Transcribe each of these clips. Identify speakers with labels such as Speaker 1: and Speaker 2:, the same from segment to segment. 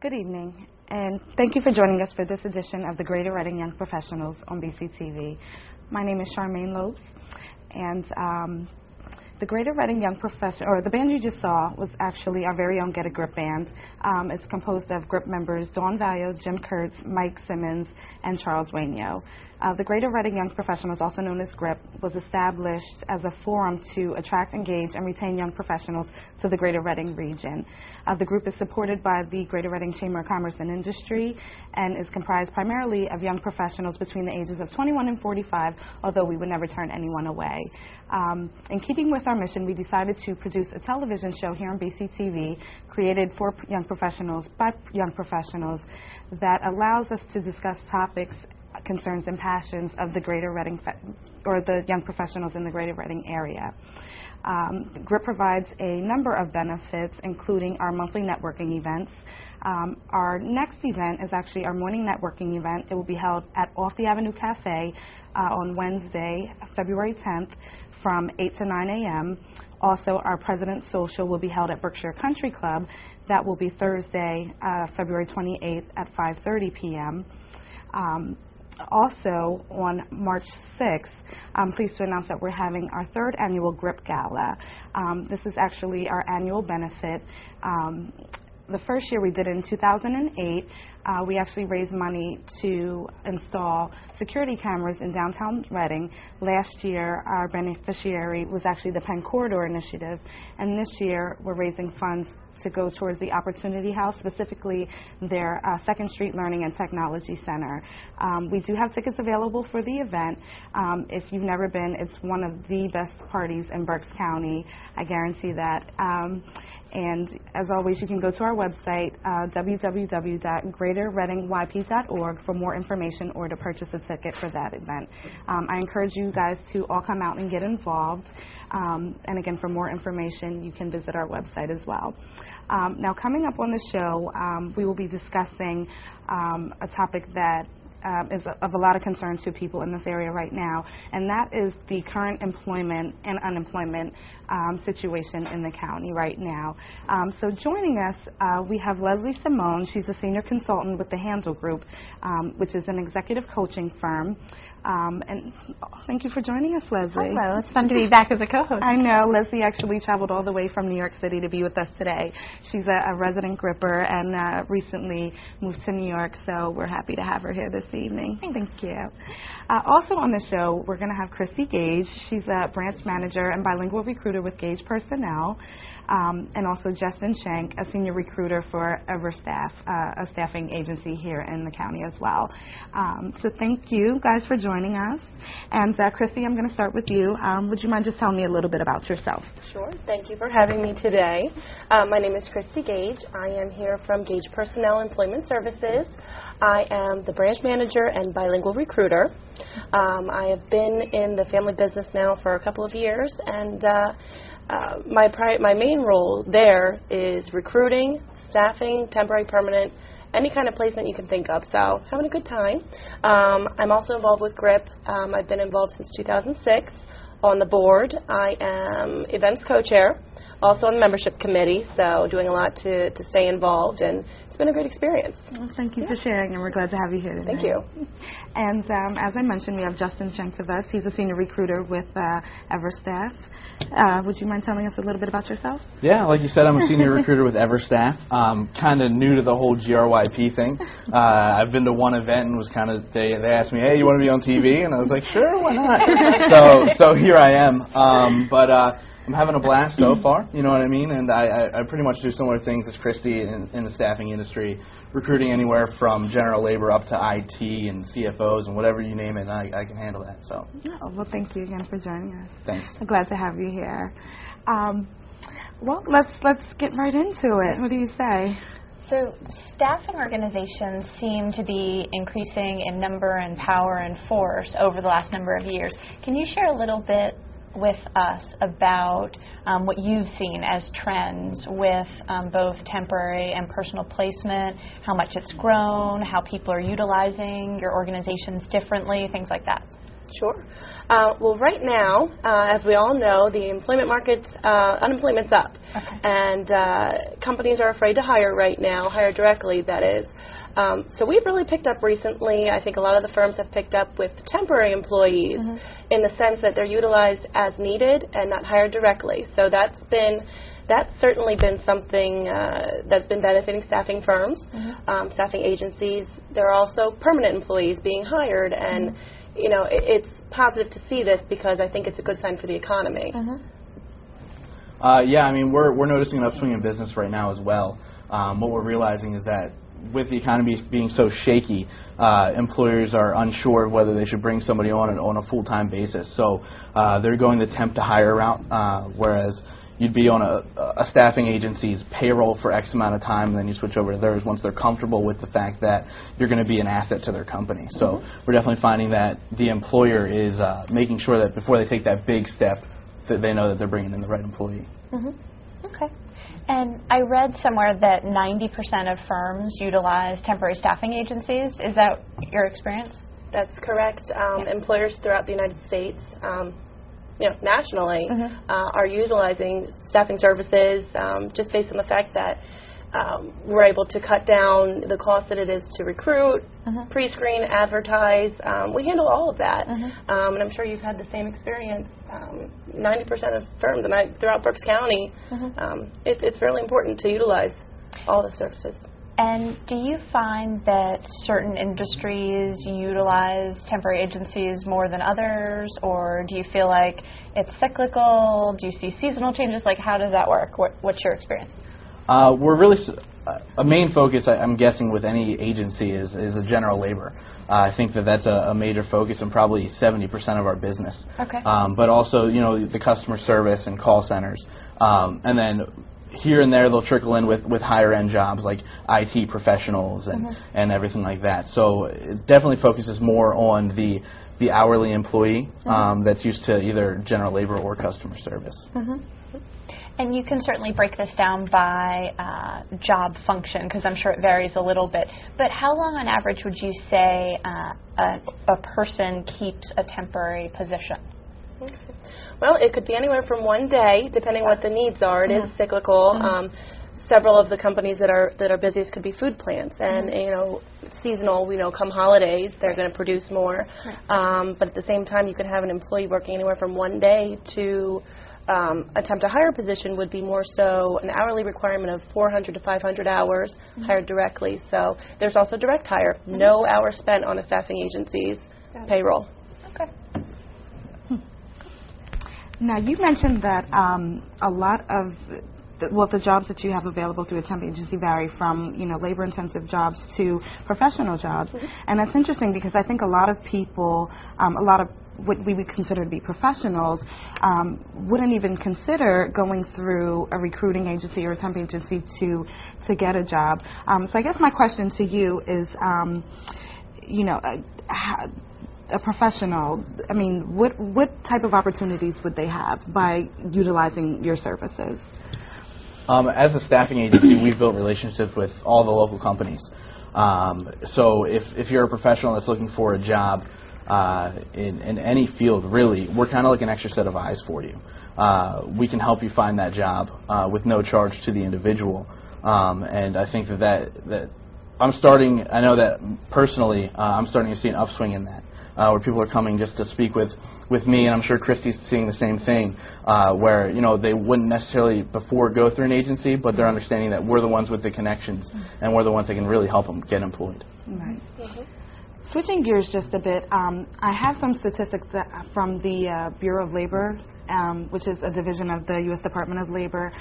Speaker 1: Good evening, and thank you for joining us for this edition of the Greater Reading Young Professionals on BCTV. My name is Charmaine Lopes, and the Greater Reading Young Professional, or the band you just saw, was actually our very own Get a Grip band. It's composed of Grip members Dawn Vallo, Jim Kurtz, Mike Simmons, and Charles Wainio. The Greater Reading Young Professionals, also known as GRIP, was established as a forum to attract, engage, and retain young professionals to the Greater Reading region. The group is supported by the Greater Reading Chamber of Commerce and Industry and is comprised primarily of young professionals between the ages of 21 and 45, although we would never turn anyone away. In keeping with our mission, we decided to produce a television show here on BCTV created for young professionals by young professionals that allows us to discuss topics, concerns, and passions of the Greater Reading, or the young professionals in the Greater Reading area. GRIP provides a number of benefits, including our monthly networking events. Our next event is actually our morning networking event. It will be held at Off the Avenue Cafe on Wednesday, February 10th from 8 to 9 a.m. Also, our President's Social will be held at Berkshire Country Club. That will be Thursday, February 28th at 5:30 p.m. Also, on March 6th, I'm pleased to announce that we're having our third annual GRIP Gala. This is actually our annual benefit. The first year we did it in 2008. We actually raised money to install security cameras in downtown Reading. Last year, our beneficiary was actually the Penn Corridor Initiative, and this year we're raising funds to go towards the Opportunity House, specifically their 2nd Street Learning and Technology Center. We do have tickets available for the event. If you've never been, it's one of the best parties in Berks County. I guarantee that. And as always, you can go to our website, www.greaterreadingyp.org, for more information or to purchase a ticket for that event. I encourage you guys to all come out and get involved. And again, for more information, you can visit our website as well. Now, coming up on the show, we will be discussing a topic that is of a lot of concern to people in this area right now, and that is the current employment and unemployment situation in the county right now. So joining us, we have Leslie Simone. She's a senior consultant with the Handle Group, which is an executive coaching firm. And thank you for joining us, Leslie.
Speaker 2: Hello, it's fun to be back as a co-host.
Speaker 1: I know. Leslie actually traveled all the way from New York City to be with us today. She's a resident gripper and recently moved to New York, so we're happy to have her here this evening. Thank you. Also on the show, we're going to have Christy Gage. She's a branch manager and bilingual recruiter with Gage Personnel, and also Justin Schenk, a senior recruiter for EverStaff, a staffing agency here in the county as well. So thank you guys for joining us. And Christy, I'm going to start with you. Would you mind just telling me a little bit about yourself?
Speaker 3: Sure. Thank you for having me today. My name is Christy Gage. I am here from Gage Personnel Employment Services. I am the branch manager and bilingual recruiter. I have been in the family business now for a couple of years, and my main role there is recruiting, staffing, temporary, permanent, any kind of placement you can think of, so having a good time. I'm also involved with GRIP. I've been involved since 2006 on the board. I am events co-chair, also on the membership committee, so doing a lot to stay involved, and it's been a great experience.
Speaker 1: Well, thank you for sharing, and we're glad to have you here today.
Speaker 3: Thank you.
Speaker 1: And as I mentioned, we have Justin Schenk with us. He's a senior recruiter with EverStaff. Would you mind telling us a little bit about yourself?
Speaker 4: Yeah, like you said, I'm a senior recruiter with EverStaff. Kind of new to the whole GRYP thing. I've been to one event and was kind of, they asked me, hey, you want to be on TV? And I was like, sure, why not? so here I am. But I'm having a blast so far, you know what I mean? And I pretty much do similar things as Christy in the staffing industry, recruiting anywhere from general labor up to IT and CFOs and whatever you name it, and I can handle that. So.
Speaker 1: Oh, well, thank you again for joining us.
Speaker 4: Thanks.
Speaker 1: I'm glad to have you here. Well, let's get right into it. What do you say?
Speaker 2: So staffing organizations seem to be increasing in number and power and force over the last number of years. Can you share a little bit with us about what you've seen as trends with both temporary and personal placement, how much it's grown, how people are utilizing your organizations differently, things like that?
Speaker 3: Sure. Well, right now, as we all know, the employment market, unemployment's up.
Speaker 2: Okay.
Speaker 3: And companies are afraid to hire right now, hire directly, that is. So we've really picked up recently. I think a lot of the firms have picked up with temporary employees in the sense that they're utilized as needed and not hired directly. So that's certainly been something that's been benefiting staffing firms, staffing agencies. There are also permanent employees being hired, and you know, it's positive to see this because I think it's a good sign for the economy.
Speaker 4: Yeah, I mean, we're noticing an upswing in business right now as well. What we're realizing is that with the economy being so shaky, employers are unsure of whether they should bring somebody on a full-time basis. So they're going the temp to hire route, whereas you'd be on a staffing agency's payroll for X amount of time, and then you switch over to theirs once they're comfortable with the fact that you're going to be an asset to their company. So we're definitely finding that the employer is making sure that before they take that big step, that they know that they're bringing in the right employee.
Speaker 2: Okay. And I read somewhere that 90% of firms utilize temporary staffing agencies. Is that your experience?
Speaker 3: That's correct. Employers throughout the United States, you know, nationally, are utilizing staffing services just based on the fact that we're able to cut down the cost that it is to recruit, pre-screen, advertise. We handle all of that, and I'm sure you've had the same experience. 90% of firms, and throughout Berks County, it's really important to utilize all the services.
Speaker 2: And do you find that certain industries utilize temporary agencies more than others, or do you feel like it's cyclical? Do you see seasonal changes? Like, how does that work? What's your experience?
Speaker 4: We're really a main focus, I'm guessing, with any agency is a general labor. I think that's a major focus and probably 70% of our business.
Speaker 2: Okay.
Speaker 4: But also, you know, the customer service and call centers, and then here and there they'll trickle in with higher end jobs like IT professionals and everything like that. So it definitely focuses more on the hourly employee that's used to either general labor or customer service.
Speaker 2: And you can certainly break this down by job function, because I'm sure it varies a little bit. But how long on average would you say a person keeps a temporary position?
Speaker 3: Okay. Well, it could be anywhere from 1 day, depending what the needs are. It is cyclical. Several of the companies that are busiest could be food plants, and you know, seasonal. We know come holidays they're going to produce more. But at the same time, you could have an employee working anywhere from 1 day to attempt to hire position would be more so an hourly requirement of 400 to 500 hours hired directly. So there's also direct hire, no hours spent on a staffing agency's payroll.
Speaker 2: Okay.
Speaker 1: Now, you mentioned that a lot of the jobs that you have available through a temp agency vary from, you know, labor-intensive jobs to professional jobs. And that's interesting because I think a lot of people, a lot of what we would consider to be professionals, wouldn't even consider going through a recruiting agency or a temp agency to get a job. So I guess my question to you is, you know, a professional, I mean, what type of opportunities would they have by utilizing your services?
Speaker 4: As a staffing agency, we've built relationships with all the local companies. So if you're a professional that's looking for a job in any field, really, we're kind of like an extra set of eyes for you. We can help you find that job with no charge to the individual. And I think that I know that personally, I'm starting to see an upswing in that. Where people are coming just to speak with me, and I'm sure Christy's seeing the same thing, where, you know, they wouldn't necessarily before go through an agency, but they're understanding that we're the ones with the connections, and we're the ones that can really help them get employed.
Speaker 1: Right. Switching gears just a bit, I have some statistics from the Bureau of Labor, which is a division of the U.S. Department of Labor.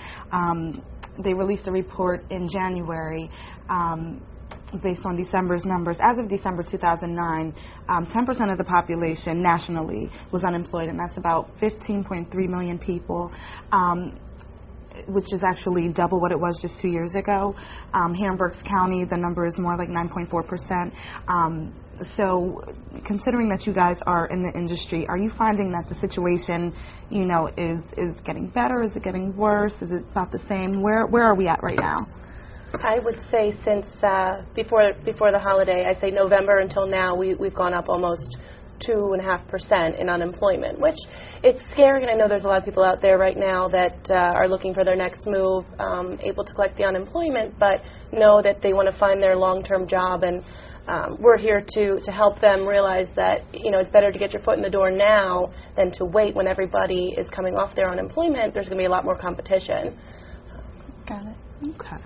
Speaker 1: They released a report in January based on December's numbers. As of December 2009, 10% of the population nationally was unemployed, and that's about 15.3 million people, which is actually double what it was just 2 years ago. Here in Berks County, the number is more like 9.4%. So considering that you guys are in the industry, are you finding that the situation, you know, is getting better? Is it getting worse? Is it about the same? Where are we at right now?
Speaker 3: I would say since before the holiday, I'd say November until now, we've gone up almost 2.5% in unemployment, which it's scary, and I know there's a lot of people out there right now that are looking for their next move, able to collect the unemployment, but know that they want to find their long-term job, and we're here to help them realize that, you know, it's better to get your foot in the door now than to wait when everybody is coming off their unemployment. There's going to be a lot more competition.
Speaker 2: Got it.
Speaker 1: Okay.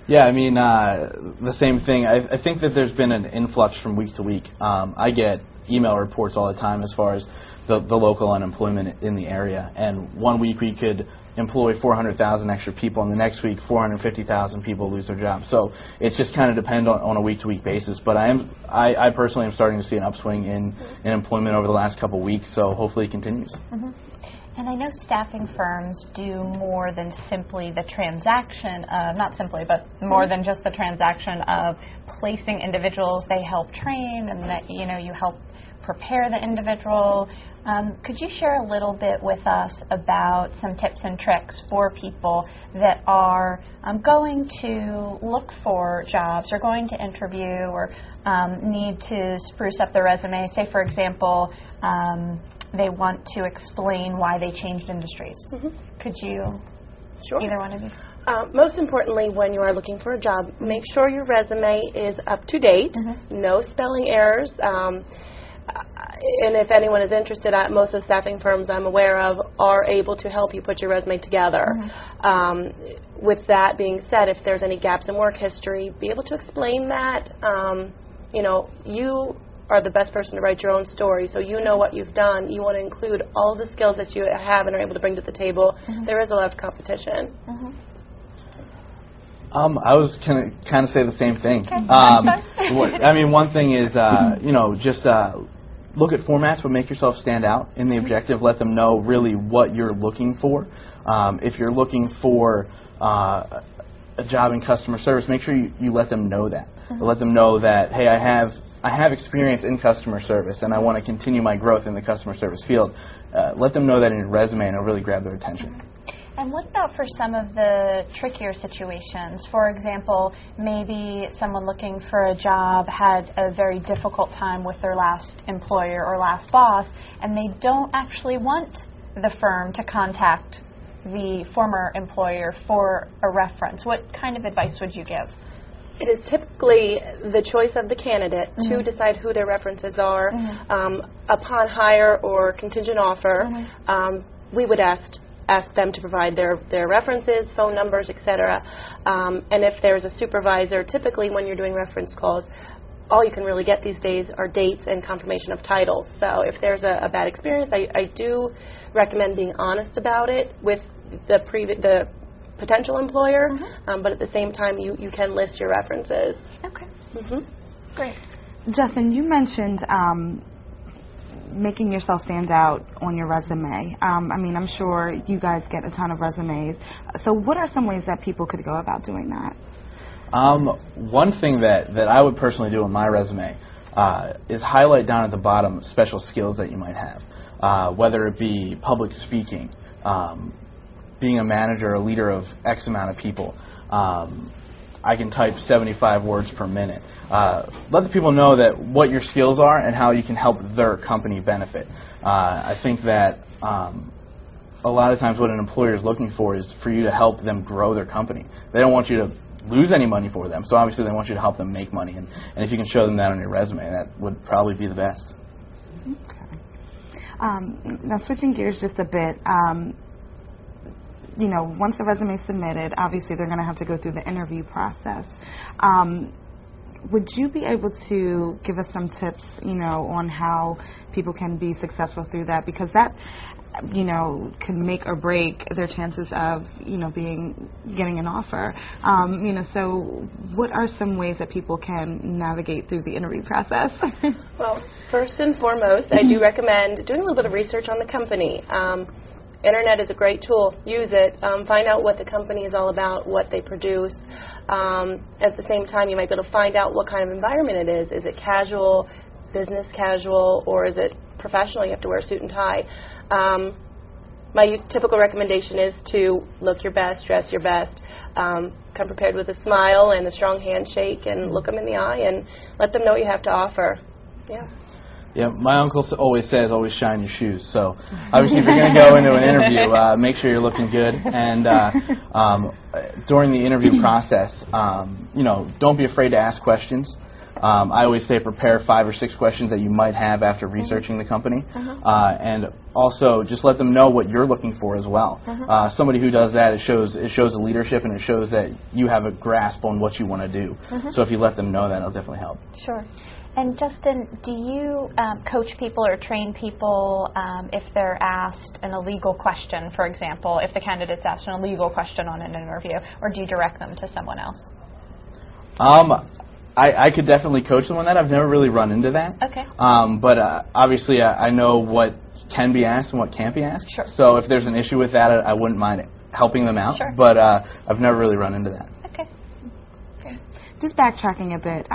Speaker 4: Yeah, I mean, the same thing. I think that there's been an influx from week to week. I get email reports all the time as far as the local unemployment in the area. And one week we could employ 400,000 extra people, and the next week 450,000 people lose their jobs. So it's just kind of depend on a week-to-week basis. But I personally am starting to see an upswing in employment over the last couple of weeks, so hopefully it continues.
Speaker 2: Mm-hmm. And I know staffing firms do more than simply the transaction of, not simply, but more than just the transaction of placing individuals. They help train, and that, you know, you help prepare the individual. Could you share a little bit with us about some tips and tricks for people that are going to look for jobs or going to interview or need to spruce up their resume? Say, for example, they want to explain why they changed industries. Mm-hmm. Could you,
Speaker 3: Sure.
Speaker 2: Either one of you?
Speaker 3: Most importantly, when you are looking for a job, make sure your resume is up to date, no spelling errors. And if anyone is interested, most of the staffing firms I'm aware of are able to help you put your resume together. With that being said, if there's any gaps in work history, be able to explain that. You know, you are the best person to write your own story, so you know what you've done. You want to include all the skills that you have and are able to bring to the table. There is a lot of competition.
Speaker 4: I was going to kind of say the same thing.
Speaker 2: Okay.
Speaker 4: I mean, one thing is, you know, just look at formats, but make yourself stand out in the objective. Let them know really what you're looking for. If you're looking for a job in customer service, make sure you let them know that. Let them know that, hey, I have experience in customer service, and I want to continue my growth in the customer service field. Let them know that in your resume, and it'll really grab their attention.
Speaker 2: And what about for some of the trickier situations? For example, maybe someone looking for a job had a very difficult time with their last employer or last boss, and they don't actually want the firm to contact the former employer for a reference. What kind of advice would you give?
Speaker 3: It is typically the choice of the candidate to decide who their references are. Upon hire or contingent offer, we would ask them to provide their references, phone numbers, etc. And if there's a supervisor, typically when you're doing reference calls, all you can really get these days are dates and confirmation of titles. So if there's a bad experience, I do recommend being honest about it with the potential employer, but at the same time you can list your references.
Speaker 2: Okay. Great.
Speaker 1: Justin, you mentioned making yourself stand out on your resume. I mean, I'm sure you guys get a ton of resumes. So what are some ways that people could go about doing that?
Speaker 4: One thing that I would personally do on my resume is highlight down at the bottom special skills that you might have, whether it be public speaking, being a manager or leader of X amount of people. I can type 75 words per minute. Let the people know that what your skills are and how you can help their company benefit. I think that a lot of times what an employer is looking for is for you to help them grow their company. They don't want you to lose any money for them, so obviously they want you to help them make money. And if you can show them that on your resume, that would probably be the best.
Speaker 1: Okay. Now switching gears just a bit, you know, once the resume is submitted, obviously they're going to have to go through the interview process. Would you be able to give us some tips, you know, on how people can be successful through that? Because that, you know, can make or break their chances of, you know, getting an offer. You know, so what are some ways that people can navigate through the interview process?
Speaker 3: Well, first and foremost, I do recommend doing a little bit of research on the company. Internet is a great tool. Use it. Find out what the company is all about, what they produce. At the same time, you might be able to find out what kind of environment it is. Is it casual, business casual, or is it professional? You have to wear a suit and tie. My typical recommendation is to look your best, dress your best, come prepared with a smile and a strong handshake, and look them in the eye and let them know what you have to offer. Yeah.
Speaker 4: Yeah, my uncle always says, always shine your shoes. So obviously if you're going to go into an interview, make sure you're looking good. And during the interview process, don't be afraid to ask questions. I always say prepare 5 or 6 questions that you might have after researching the company. And also just let them know what you're looking for as well. Somebody who does that, it shows a leadership, and it shows that you have a grasp on what you want to do. So if you let them know that, it'll definitely help.
Speaker 2: Sure. And Justin, do you coach people or train people if they're asked an illegal question, for example, if the candidate's asked an illegal question on an interview, or do you direct them to someone else?
Speaker 4: I could definitely coach them on that. I've never really run into that.
Speaker 2: Okay.
Speaker 4: But obviously I know what can be asked and what can't be asked.
Speaker 2: Sure.
Speaker 4: So if there's an issue with that, I wouldn't mind helping them out.
Speaker 2: Sure.
Speaker 4: But I've never really run into that.
Speaker 2: Okay.
Speaker 1: Just backtracking a bit,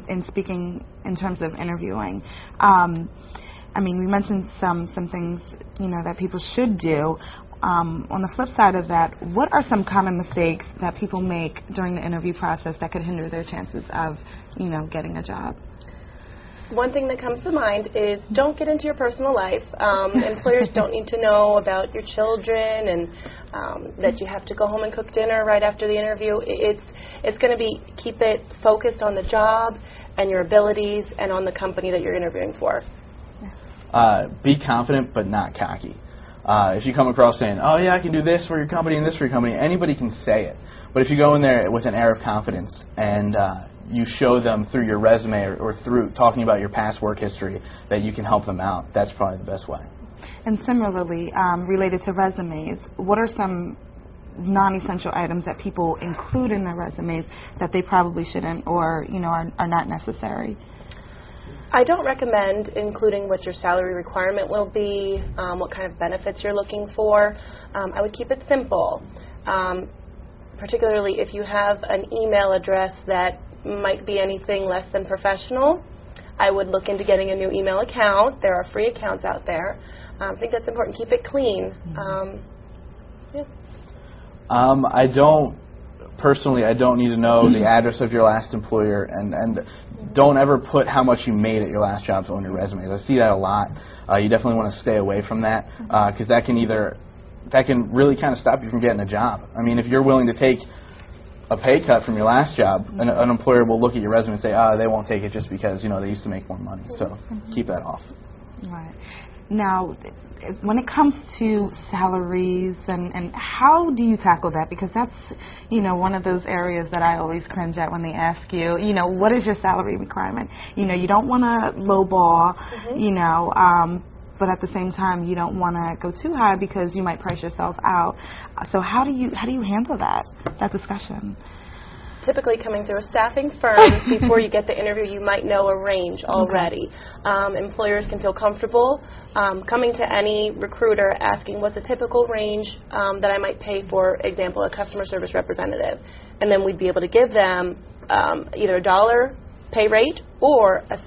Speaker 1: in speaking in terms of interviewing, I mean, we mentioned some things, that people should do. On the flip side of that, what are some common mistakes that people make during the interview process that could hinder their chances of, getting a job?
Speaker 3: One thing that comes to mind is don't get into your personal life. Employers don't need to know about your children and that you have to go home and cook dinner right after the interview. It's going to be keep it focused on the job and your abilities and on the company that you're interviewing for.
Speaker 4: Be confident but not cocky. If you come across saying, oh yeah, I can do this for your company and this for your company, anybody can say it. But if you go in there with an air of confidence and you show them through your resume or through talking about your past work history that you can help them out, that's probably the best way.
Speaker 1: And similarly, related to resumes, what are some non-essential items that people include in their resumes that they probably shouldn't or are not necessary?
Speaker 3: I don't recommend including what your salary requirement will be, what kind of benefits you're looking for. I would keep it simple, particularly if you have an email address that might be anything less than professional. I would look into getting a new email account. There are free accounts out there. I think that's important. Keep it clean.
Speaker 4: Personally, I don't need to know the address of your last employer, and don't ever put how much you made at your last jobs on your resumes. I see that a lot. You definitely want to stay away from that because that can really kind of stop you from getting a job. I mean, if you're willing to take a pay cut from your last job, an employer will look at your resume and say, they won't take it just because they used to make more money. So keep that off.
Speaker 1: Right. Now, when it comes to salaries and how do you tackle that? Because that's, one of those areas that I always cringe at when they ask you, what is your salary requirement? You don't want to lowball, but at the same time, you don't want to go too high because you might price yourself out. So how do you handle that discussion?
Speaker 3: Typically coming through a staffing firm, before you get the interview, you might know a range already. Employers can feel comfortable coming to any recruiter asking what's a typical range that I might pay, for example, a customer service representative. And then we'd be able to give them either a dollar pay rate or a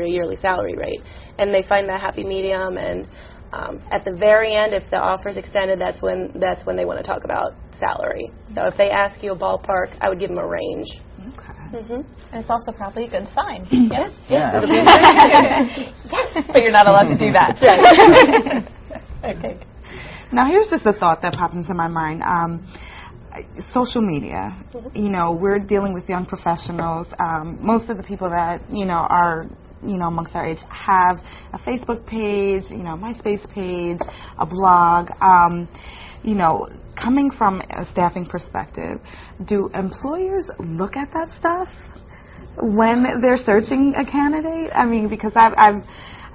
Speaker 3: yearly salary rate. And they find that happy medium, and at the very end, if the offer is extended, that's when they want to talk about salary. So if they ask you a ballpark, I would give them a range.
Speaker 2: Okay. And it's also probably a good sign.
Speaker 3: Yes.
Speaker 4: Yeah.
Speaker 2: Yes, but you're not allowed to do that. Okay.
Speaker 1: Now here's just a thought that popped into my mind. Social media. We're dealing with young professionals. Most of the people that are amongst our age have a Facebook page, MySpace page, a blog. Coming from a staffing perspective, do employers look at that stuff when they're searching a candidate? I mean, because I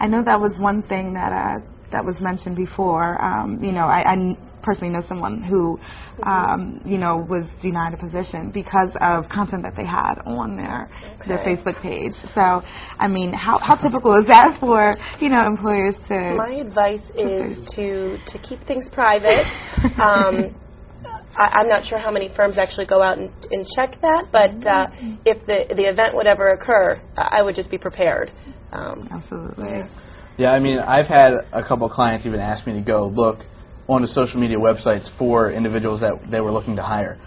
Speaker 1: know that was one thing that was mentioned before. I personally know someone who, was denied a position because of content that they had on their Facebook page. So, I mean, how typical is that for, employers to...
Speaker 3: My advice is to keep things private. I'm not sure how many firms actually go out and check that, but if the event would ever occur, I would just be prepared.
Speaker 1: Absolutely.
Speaker 4: Yeah, I mean, I've had a couple clients even ask me to go look onto social media websites for individuals that they were looking to hire.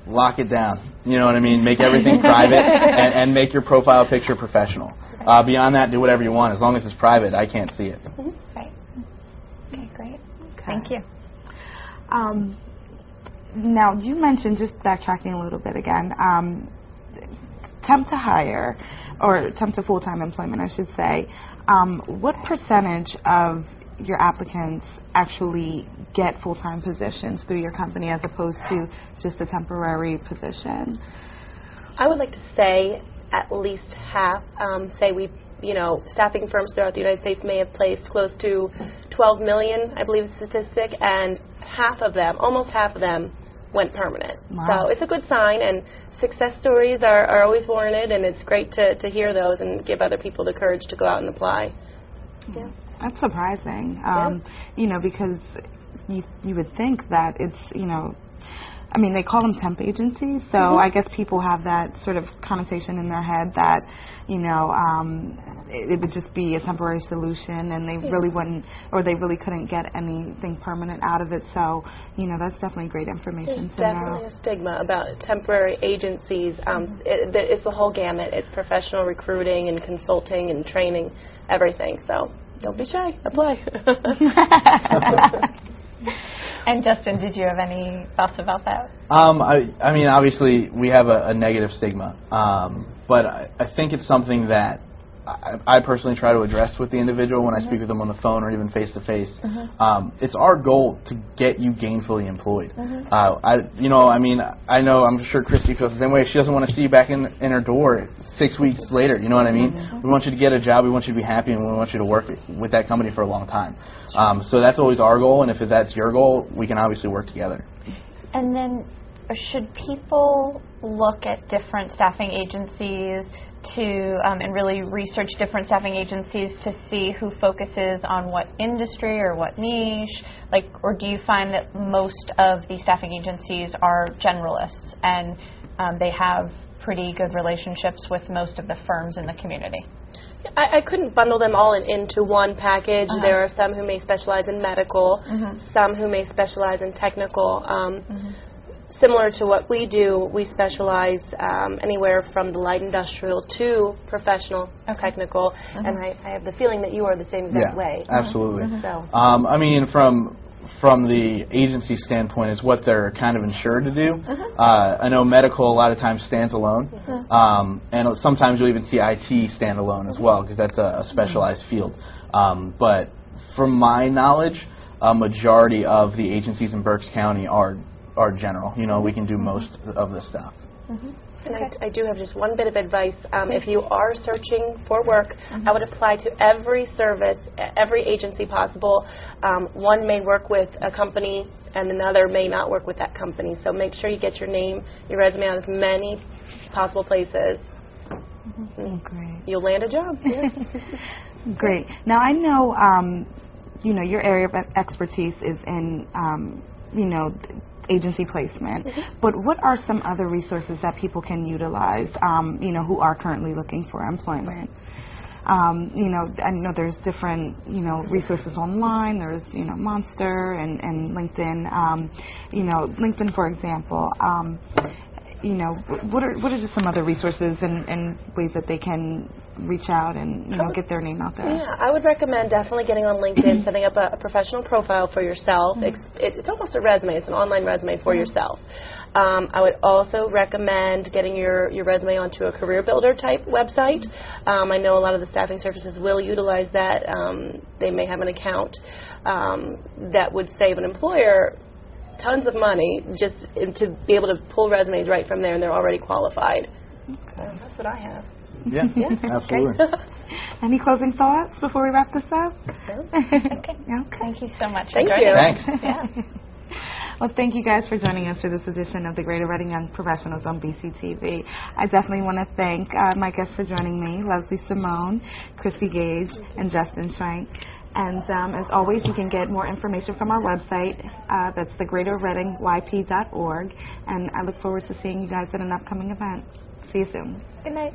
Speaker 4: Lock it down. You know what I mean? Make everything private and make your profile picture professional. Beyond that, do whatever you want. As long as it's private, I can't see it.
Speaker 2: Right. Okay, great. Thank you.
Speaker 1: Now, you mentioned, just backtracking a little bit again, temp to hire, or temp to full-time employment, I should say. What percentage of your applicants actually get full-time positions through your company as opposed to just a temporary position?
Speaker 3: I would like to say at least half. Say staffing firms throughout the United States may have placed close to 12 million, I believe the statistic, and almost half of them went permanent.
Speaker 1: Wow.
Speaker 3: So it's a good sign, and success stories are always warranted, and it's great to hear those and give other people the courage to go out and apply. Yeah.
Speaker 1: That's surprising, because you would think that it's, they call them temp agencies, so I guess people have that sort of connotation in their head that, it would just be a temporary solution, and they really wouldn't, or they really couldn't get anything permanent out of it. So, that's definitely great information to know.
Speaker 3: There's definitely a stigma about temporary agencies. It's the whole gamut. It's professional recruiting and consulting and training, everything. So don't be shy. Apply.
Speaker 2: And Justin, did you have any thoughts about that?
Speaker 4: Obviously we have a negative stigma, but I think it's something that I personally try to address with the individual when I speak with them on the phone or even face to face. It's our goal to get you gainfully employed. I know, I'm sure Christy feels the same way. She doesn't want to see you back in her door 6 weeks later. You know what I mean? We want you to get a job. We want you to be happy, and we want you to work with that company for a long time. So that's always our goal, and if that's your goal, we can obviously work together.
Speaker 2: And then, should people look at different staffing agencies and really research different staffing agencies to see who focuses on what industry or what niche? Or do you find that most of the staffing agencies are generalists and they have pretty good relationships with most of the firms in the community?
Speaker 3: I couldn't bundle them all into one package. There are some who may specialize in medical, some who may specialize in technical. Similar to what we do, we specialize anywhere from the light industrial to professional, technical, and I have the feeling that you are the same exact way.
Speaker 4: Absolutely.
Speaker 3: So.
Speaker 4: From the agency standpoint, is what they're kind of insured to do. I know medical a lot of times stands alone, and sometimes you'll even see IT stand alone as well, because that's a specialized field. But from my knowledge, a majority of the agencies in Berks County are general. We can do most of this stuff.
Speaker 3: And I do have just one bit of advice. If you are searching for work, I would apply to every service, every agency possible. One may work with a company and another may not work with that company. So make sure you get your name, your resume on as many possible places.
Speaker 1: Great.
Speaker 3: You'll land a job. Yeah.
Speaker 1: Great. Now I know, your area of expertise is in, agency placement, but what are some other resources that people can utilize, who are currently looking for employment? I know there's different, resources online. There's, Monster and LinkedIn. LinkedIn, for example. What are just some other resources and ways that they can reach out and get their name out there?
Speaker 3: Yeah, I would recommend definitely getting on LinkedIn, setting up a professional profile for yourself. It's almost a resume. It's an online resume for yourself. I would also recommend getting your resume onto a career builder type website. I know a lot of the staffing services will utilize that. They may have an account that would save an employer tons of money just to be able to pull resumes right from there, and they're already qualified. So that's what I have.
Speaker 4: Yeah, absolutely.
Speaker 1: Any closing thoughts before we wrap this up?
Speaker 2: Okay. Thank you so much.
Speaker 3: Thank you.
Speaker 4: Thanks.
Speaker 2: Yeah.
Speaker 1: Well, thank you guys for joining us for this edition of the Greater Reading Young Professionals on BCTV. I definitely want to thank my guests for joining me, Leslie Simone, Christy Gage, and Justin Schrank. And as always, you can get more information from our website. That's thegreaterreadingyp.org. And I look forward to seeing you guys at an upcoming event. See you soon.
Speaker 2: Good night.